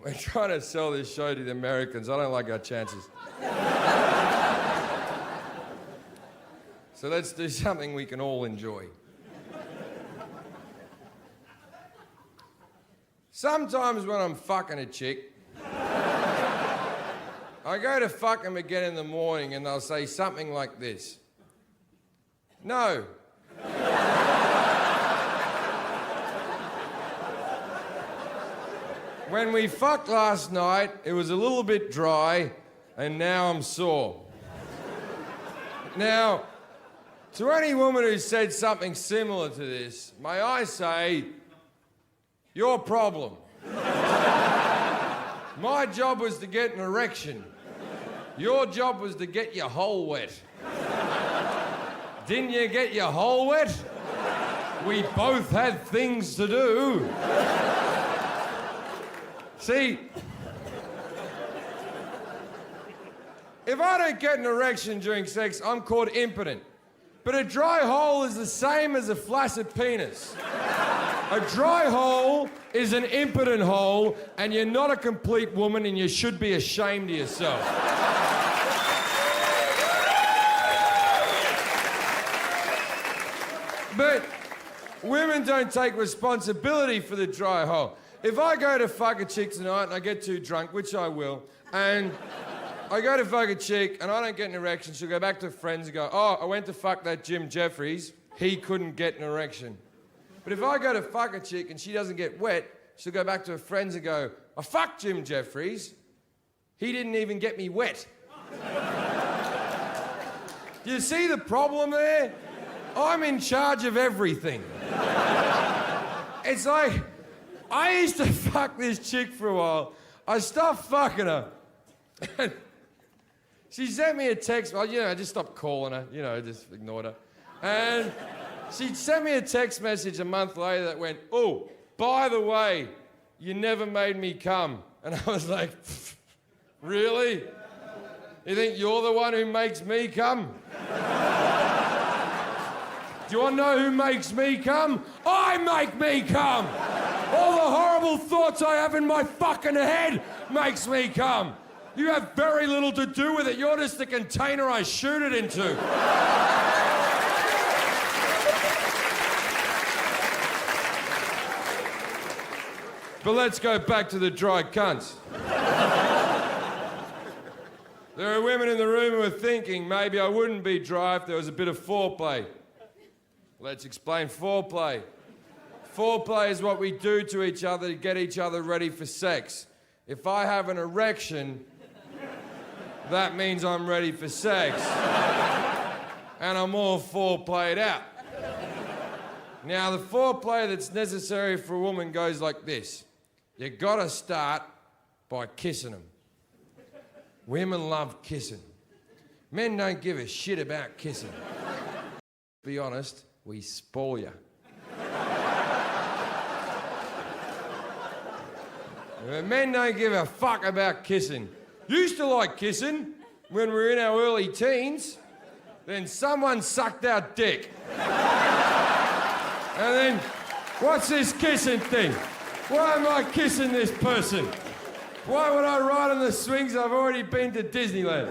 We're trying to sell this show to the Americans. I don't like our chances. So let's do something we can all enjoy. Sometimes when I'm fucking a chick, I go to fuck them again in the morning and they'll say something like this. No. When we fucked last night, it was a little bit dry and now I'm sore. Now, to any woman who said something similar to this, may I say, your problem. My job was to get an erection. Your job was to get your hole wet. Didn't you get your hole wet? We both had things to do. See, if I don't get an erection during sex, I'm called impotent. But a dry hole is the same as a flaccid penis. A dry hole is an impotent hole, and you're not a complete woman, and you should be ashamed of yourself. But women don't take responsibility for the dry hole. If I go to fuck a chick tonight and I get too drunk, which I will, and I go to fuck a chick and I don't get an erection, she'll go back to her friends and go, oh, I went to fuck that Jim Jefferies, he couldn't get an erection. But if I go to fuck a chick and she doesn't get wet, she'll go back to her friends and go, I fucked Jim Jefferies, he didn't even get me wet. Do you see the problem there? I'm in charge of everything. It's like, I used to fuck this chick for a while. I stopped fucking her. And she sent me a text. Well, I just stopped calling her. Just ignored her. And she sent me a text message a month later that went, oh, by the way, you never made me come. And I was like, really? You think you're the one who makes me come? Do you want to know who makes me come? I make me come! All the horrible thoughts I have in my fucking head makes me come. You have very little to do with it. You're just the container I shoot it into. But let's go back to the dry cunts. There are women in the room who are thinking, maybe I wouldn't be dry if there was a bit of foreplay. Let's explain foreplay. Foreplay is what we do to each other to get each other ready for sex. If I have an erection, that means I'm ready for sex. And I'm all foreplayed out. Now, the foreplay that's necessary for a woman goes like this. You gotta start by kissing them. Women love kissing. Men don't give a shit about kissing. Be honest, we spoil you. Men don't give a fuck about kissing. Used to like kissing when we were in our early teens. Then someone sucked our dick. And then, what's this kissing thing? Why am I kissing this person? Why would I ride on the swings? I've already been to Disneyland.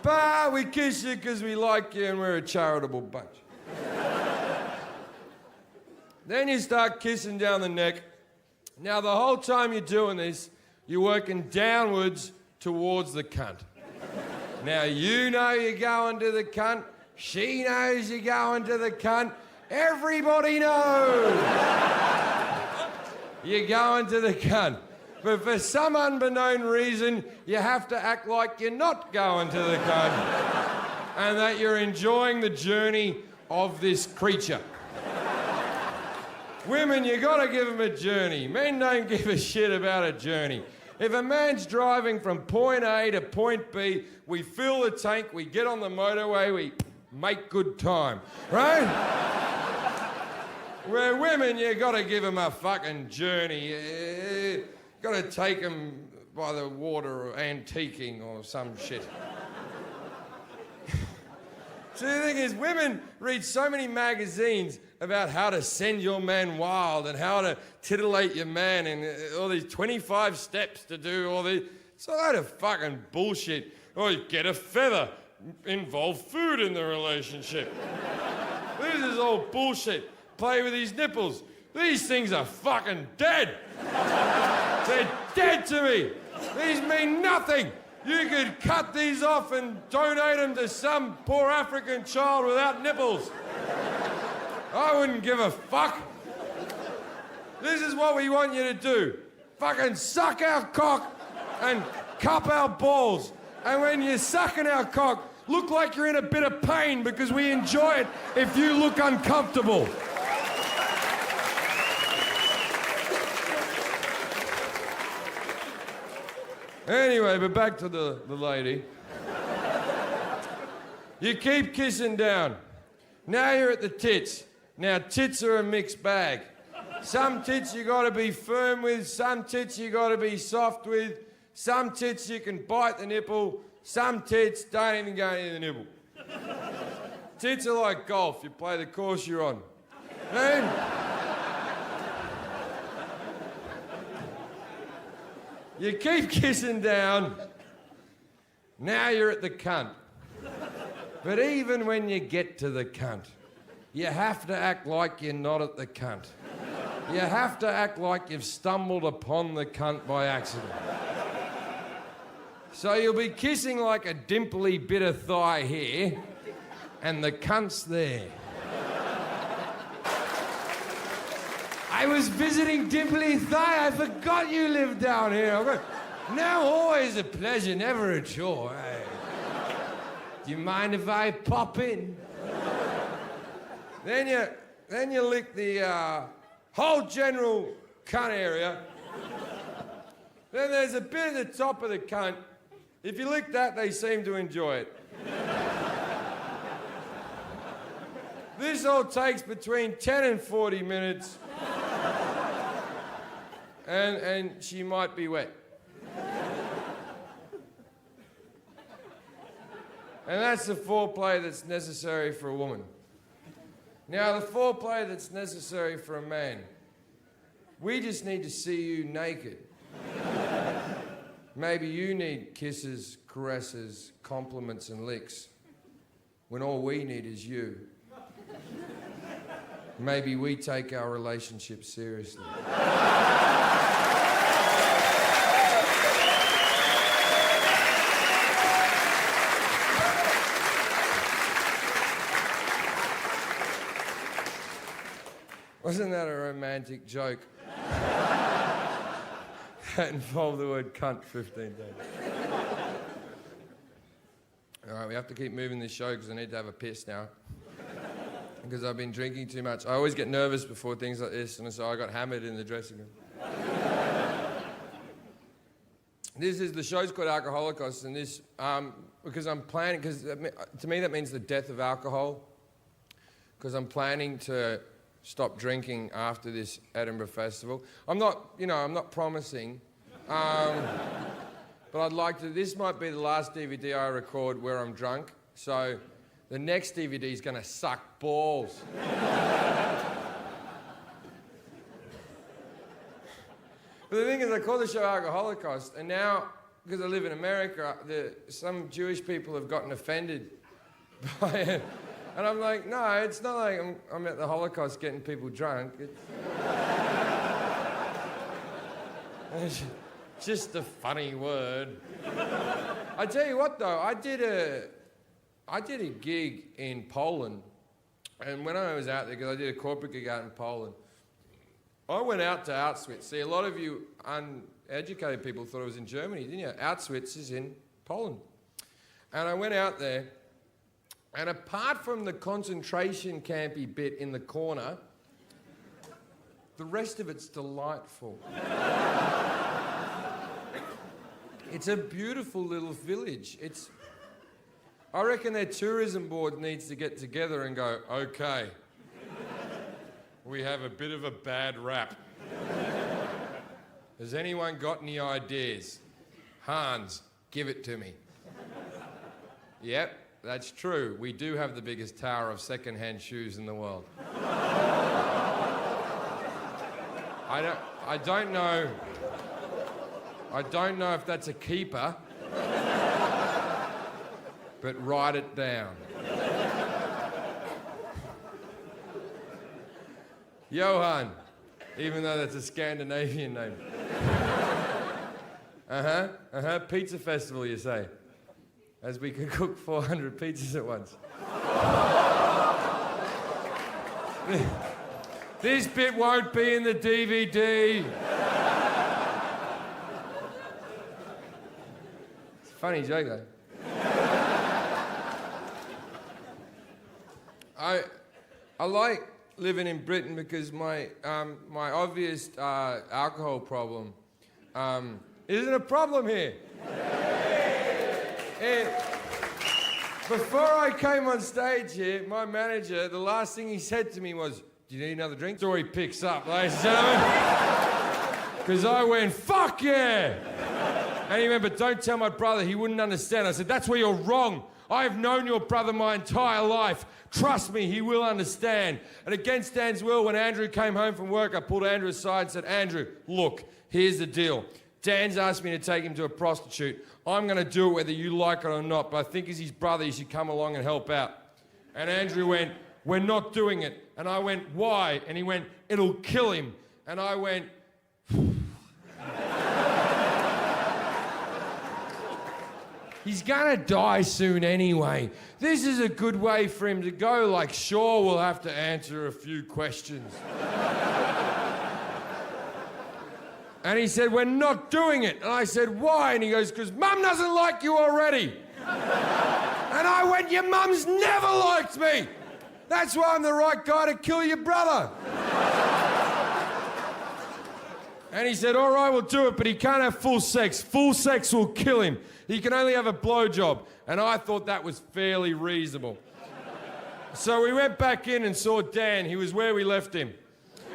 But we kiss you because we like you and we're a charitable bunch. Then you start kissing down the neck. Now, the whole time you're doing this, you're working downwards towards the cunt. Now, you know you're going to the cunt. She knows you're going to the cunt. Everybody knows you're going to the cunt. But for some unbeknown reason, you have to act like you're not going to the cunt and that you're enjoying the journey of this creature. Women, you gotta give them a journey. Men don't give a shit about a journey. If a man's driving from point A to point B, we fill the tank, we get on the motorway, we make good time, right? Where women, you gotta give them a fucking journey. You gotta take them by the water or antiquing or some shit. See, the thing is, women read so many magazines about how to send your man wild and how to titillate your man and all these 25 steps to do all these. It's a load of fucking bullshit. Or you get a feather, involve food in the relationship. This is all bullshit. Play with these nipples. These things are fucking dead. They're dead to me. These mean nothing. You could cut these off and donate them to some poor African child without nipples. I wouldn't give a fuck. This is what we want you to do. Fucking suck our cock and cup our balls. And when you're sucking our cock, look like you're in a bit of pain because we enjoy it if you look uncomfortable. Anyway, but back to the lady. You keep kissing down. Now you're at the tits. Now, tits are a mixed bag. Some tits you gotta be firm with, some tits you gotta be soft with, some tits you can bite the nipple, some tits don't even go into the nipple. Tits are like golf, you play the course you're on. And you keep kissing down, now you're at the cunt. But even when you get to the cunt, you have to act like you're not at the cunt. You have to act like you've stumbled upon the cunt by accident. So you'll be kissing like a dimply bit of thigh here, and the cunt's there. I was visiting Dimply Thigh. I forgot you lived down here. Now always a pleasure, never a chore. Hey. Do you mind if I pop in? Then you lick the whole general cunt area. Then there's a bit at the top of the cunt. If you lick that, they seem to enjoy it. This all takes between 10 and 40 minutes. And she might be wet. And that's the foreplay that's necessary for a woman. Now, the foreplay that's necessary for a man. We just need to see you naked. Maybe you need kisses, caresses, compliments and licks, when all we need is you. Maybe we take our relationship seriously. Wasn't that a romantic joke? That involved the word cunt 15 times. All right, we have to keep moving this show because I need to have a piss now. Because I've been drinking too much. I always get nervous before things like this, and so I got hammered in the dressing room. The show's called Alcoholocaust, and this, because I'm planning, because to me that means the death of alcohol, because I'm planning to stop drinking after this Edinburgh Festival. I'm not promising, but I'd like to, this might be the last DVD I record where I'm drunk, so the next DVD is gonna suck balls. But the thing is, I call the show Alcoholocaust, and now, because I live in America, some Jewish people have gotten offended by it. And I'm like, no, it's not like I'm at the Holocaust getting people drunk. It's just a funny word. I tell you what, though, I did a gig in Poland, and when I was out there, because I did a corporate gig out in Poland, I went out to Auschwitz. See, a lot of you uneducated people thought it was in Germany, didn't you? Auschwitz is in Poland. And I went out there, and apart from the concentration campy bit in the corner, the rest of it's delightful. It's a beautiful little village. I reckon their tourism board needs to get together and go, okay, we have a bit of a bad rap. Has anyone got any ideas? Hans, give it to me. Yep, That's true. We do have the biggest tower of second-hand shoes in the world. I don't know if that's a keeper, but write it down. Johan, even though that's a Scandinavian name. Pizza festival, you say? As we can cook 400 pizzas at once. This bit won't be in the DVD. It's a funny joke, though. I like living in Britain because my obvious alcohol problem isn't a problem here. And before I came on stage here, my manager, the last thing he said to me was, "Do you need another drink?" So he picks up, ladies and gentlemen. Because I went, "Fuck yeah!" And he went, "But don't tell my brother, he wouldn't understand." I said, "That's where you're wrong. I have known your brother my entire life. Trust me, he will understand." And against Dan's will, when Andrew came home from work, I pulled Andrew aside and said, "Andrew, look, here's the deal. Dan's asked me to take him to a prostitute. I'm going to do it whether you like it or not, but I think as his brother, you should come along and help out." And Andrew went, "We're not doing it." And I went, "Why?" And he went, "It'll kill him." And I went, "He's gonna die soon anyway. This is a good way for him to go. Like, sure, we'll have to answer a few questions." And he said, "We're not doing it." And I said, "Why?" And he goes, "Because Mum doesn't like you already." And I went, "Your mum's never liked me. That's why I'm the right guy to kill your brother." And he said, "All right, we'll do it, but he can't have full sex. Full sex will kill him. He can only have a blowjob." And I thought that was fairly reasonable. So we went back in and saw Dan. He was where we left him.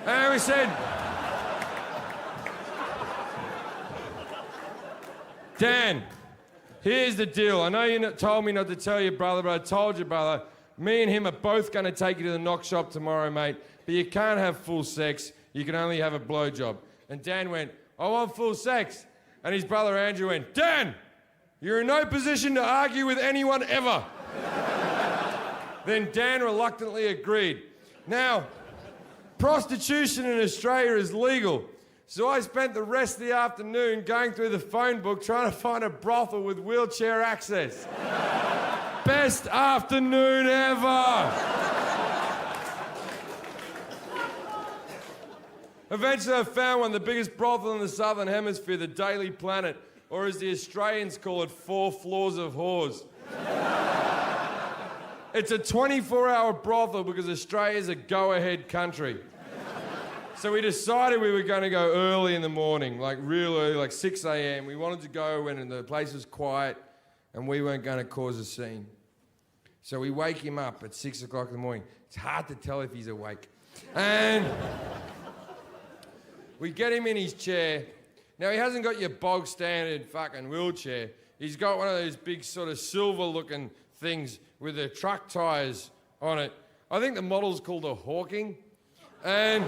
And we said, "Dan, here's the deal. I know you told me not to tell your brother, but I told your brother. Me and him are both going to take you to the knock shop tomorrow, mate. But you can't have full sex. You can only have a blowjob." And Dan went, "I want full sex." And his brother Andrew went, "Dan, you're in no position to argue with anyone ever." Then Dan reluctantly agreed. Now, prostitution in Australia is legal. So I spent the rest of the afternoon going through the phone book trying to find a brothel with wheelchair access. Best afternoon ever. Eventually I found one, the biggest brothel in the Southern Hemisphere, the Daily Planet, or as the Australians call it, 4 floors of whores. It's a 24-hour brothel because Australia's a go-ahead country. So we decided we were going to go early in the morning, like real early, like 6 a.m. We wanted to go when the place was quiet and we weren't going to cause a scene. So we wake him up at 6 o'clock in the morning. It's hard to tell if he's awake. And we get him in his chair. Now, he hasn't got your bog standard fucking wheelchair. He's got one of those big sort of silver-looking things with the truck tyres on it. I think the model's called a Hawking. And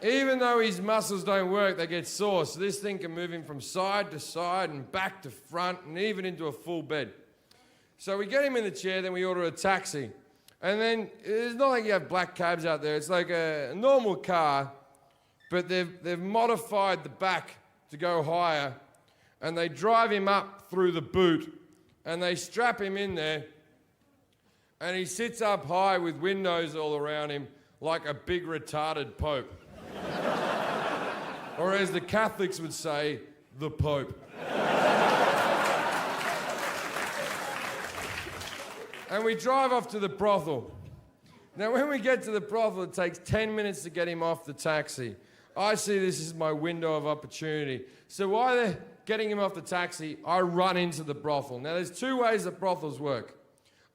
even though his muscles don't work, they get sore. So this thing can move him from side to side and back to front and even into a full bed. So we get him in the chair, then we order a taxi. And then it's not like you have black cabs out there. It's like a normal car, but they've modified the back to go higher. And they drive him up through the boot and they strap him in there. And he sits up high with windows all around him like a big retarded Pope. Or as the Catholics would say, the Pope. And we drive off to the brothel. Now, when we get to the brothel, it takes 10 minutes to get him off the taxi. I see this as my window of opportunity. So while they're getting him off the taxi, I run into the brothel. Now, there's 2 ways that brothels work.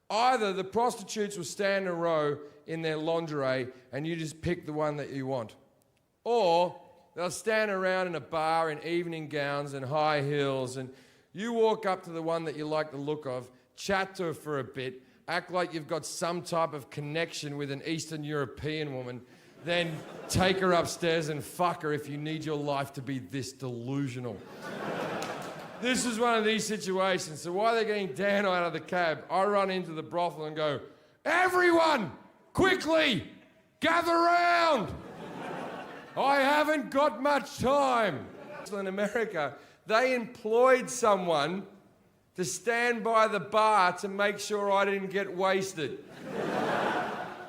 Either the prostitutes will stand in a row in their lingerie and you just pick the one that you want. Or they'll stand around in a bar in evening gowns and high heels and You walk up to the one that you like the look of, chat to her for a bit, act like you've got some type of connection with an Eastern European woman, then take her upstairs and fuck her if you need your life to be this delusional. This is one of these situations. So while they're getting Dan out of the cab, I run into the brothel and go, "Everyone, quickly, gather round. I haven't got much time." In America, they employed someone to stand by the bar to make sure I didn't get wasted.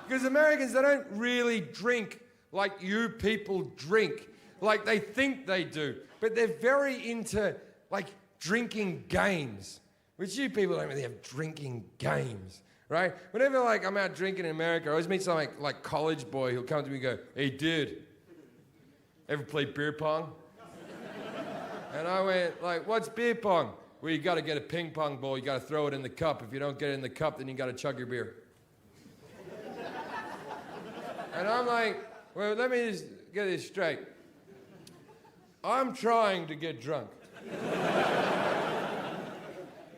Because Americans, they don't really drink like you people drink. Like they think they do. But they're very into, like, drinking games. Which you people don't really have drinking games, right? Whenever, like, I'm out drinking in America, I always meet some, like college boy who'll come to me and go, "Hey, dude, ever play beer pong?" And I went, like, "What's beer pong?" "Well, you got to get a ping pong ball. You got to throw it in the cup. If you don't get it in the cup, then you got to chug your beer." And I'm like, "Well, let me just get this straight. I'm trying to get drunk.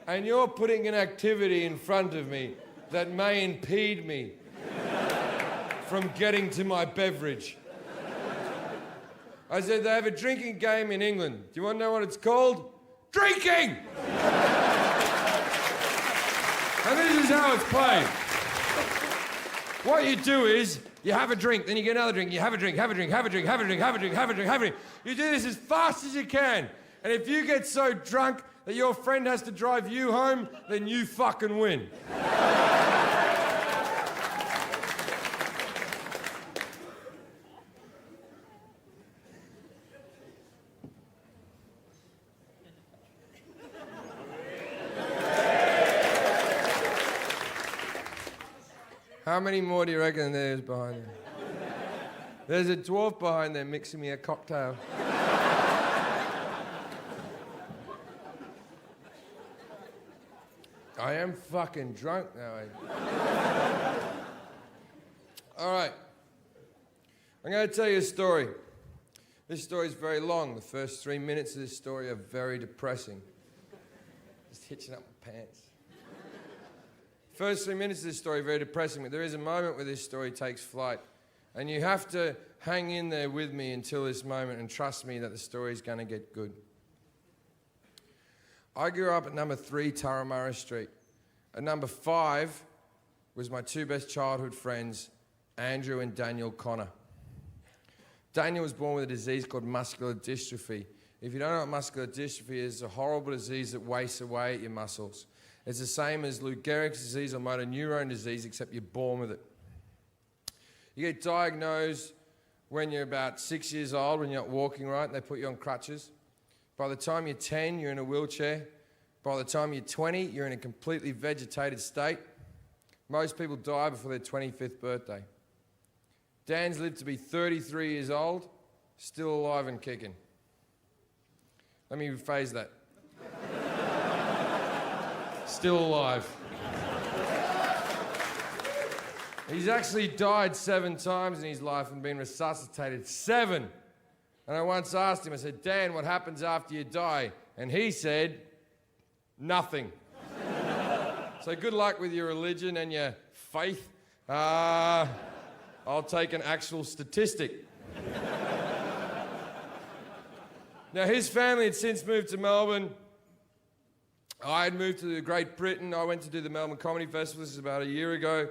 And you're putting an activity in front of me that may impede me from getting to my beverage." I said, "They have a drinking game in England. Do you want to know what it's called? Drinking!" And this is how it's played. What you do is, you have a drink, then you get another drink, you have a drink, have a drink, have a drink, have a drink, have a drink, have a drink, have a drink. You do this as fast as you can. And if you get so drunk that your friend has to drive you home, then you fucking win. How many more do you reckon there's behind there? There's a dwarf behind there mixing me a cocktail. I am fucking drunk now. All right. I'm going to tell you a story. This story is very long. The first 3 minutes of this story are very depressing. Just hitching up my pants. First 3 minutes of this story are very depressing, but there is a moment where this story takes flight. And you have to hang in there with me until this moment and trust me that the story is going to get good. I grew up at number 3 Turramurra Street. At number 5 was my 2 best childhood friends, Andrew and Daniel Connor. Daniel was born with a disease called muscular dystrophy. If you don't know what muscular dystrophy is, it's a horrible disease that wastes away at your muscles. It's the same as Lou Gehrig's disease or motor neurone disease, except you're born with it. You get diagnosed when you're about 6 years old, when you're not walking right, and they put you on crutches. By the time you're 10, you're in a wheelchair. By the time you're 20, you're in a completely vegetated state. Most people die before their 25th birthday. Dan's lived to be 33 years old, still alive and kicking. Let me rephrase that. Still alive. He's actually died 7 times in his life and been resuscitated 7. And I once asked him, I said, "Dan, what happens after you die?" And he said, "Nothing." So good luck with your religion and your faith. I'll take an actual statistic. Now, his family had since moved to Melbourne. I had moved to Great Britain. I went to do the Melbourne Comedy Festival. This is about a year ago.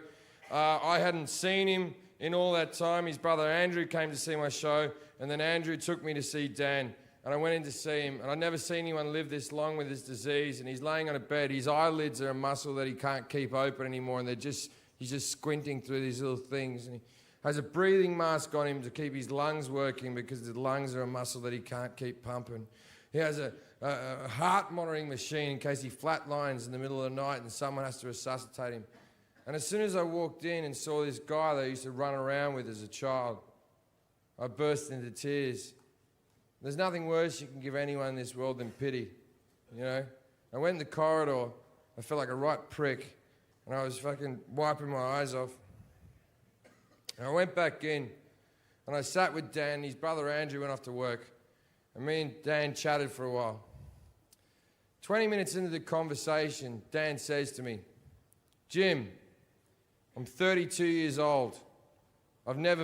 I hadn't seen him in all that time. His brother Andrew came to see my show, and then Andrew took me to see Dan. And I went in to see him, and I'd never seen anyone live this long with this disease, and he's laying on a bed. His eyelids are a muscle that he can't keep open anymore, and he's just squinting through these little things. And he has a breathing mask on him to keep his lungs working because the lungs are a muscle that he can't keep pumping. He has a heart monitoring machine in case he flatlines in the middle of the night and someone has to resuscitate him. And as soon as I walked in and saw this guy that I used to run around with as a child, I burst into tears. There's nothing worse you can give anyone in this world than pity, you know? I went in the corridor, I felt like a right prick, and I was fucking wiping my eyes off. And I went back in, and I sat with Dan. His brother Andrew went off to work, and me and Dan chatted for a while. 20 minutes into the conversation, Dan says to me, Jim, I'm 32 years old. I've never